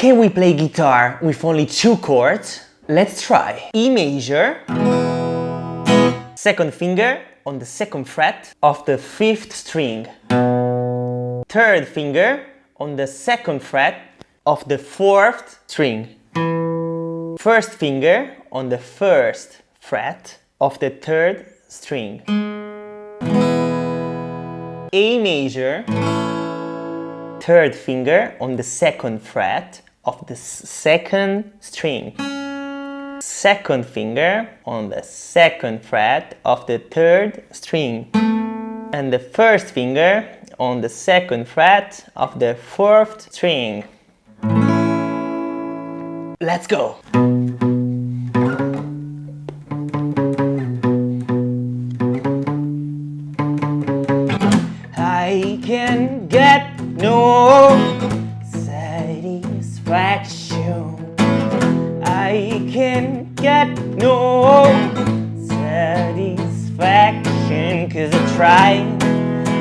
Can we play guitar with only 2 chords? Let's try. E major, second finger on the 2nd fret of the 5th string. 3rd finger on the 2nd fret of the 4th string. 1st finger on the 1st fret of the 3rd string. A major, 3rd finger on the 2nd fret of the 2nd string. 2nd finger on the 2nd fret of the 3rd string. And the 1st finger on the 2nd fret of the 4th string. Let's go! I can get no satisfaction. I can get no satisfaction, 'cause I tried,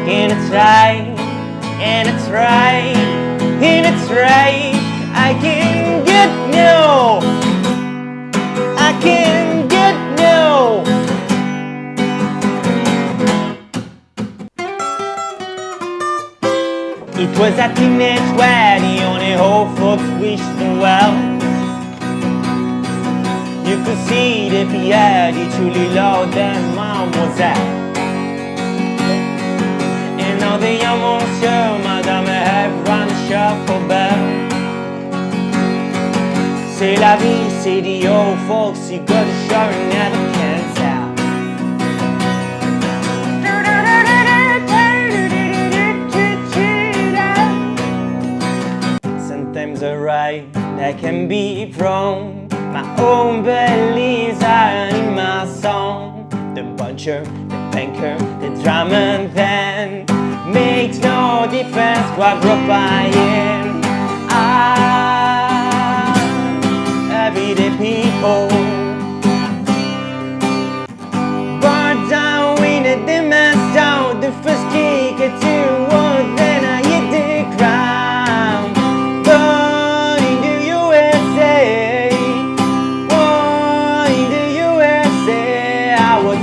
and I tried, and I tried, and I tried. I can get no, I can get no. It was a teenage wedding, only old folks wished them well. You could see the piedi truly loved their mademoiselle. And now the young monsieur, madame, have run the shuffle bell. C'est la vie, c'est the old folks, you got to show and never can tell. Sometimes I write, I can be wrong. My own beliefs are in my song. The puncher, the banker, the drum and band makes no difference what group I am. Everyday people burn down, win it, the man's down. The first kick at 2-1, then I hit the ground. Born in the U.S.A, born in the U.S.A. I was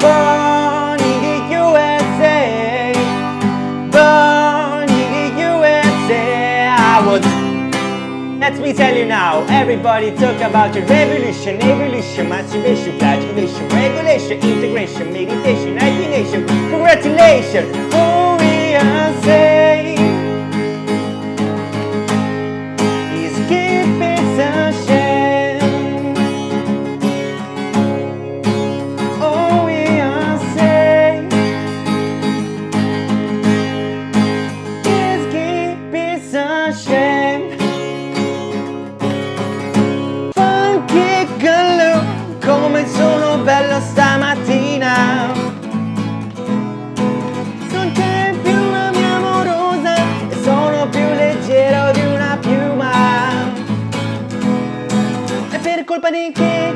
born in the U.S.A, born in the U.S.A. I was. Let me tell you now, everybody talk about your revolution, evolution, masturbation, flagellation, regulation, integration, meditation, nation. Congratulations, oh U.S.A is keeping some shame. Oh U.S.A is keeping some shame. GALLO, come sono bello stamattina. Non c'è più la mia amorosa e sono più leggero di una piuma. È per colpa di chi.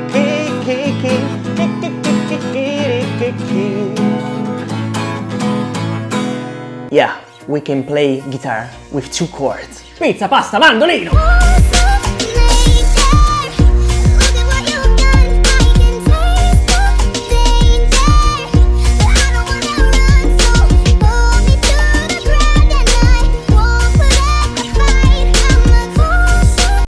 Yeah, we can play guitar with 2 chords. Pizza, pasta, mandolino!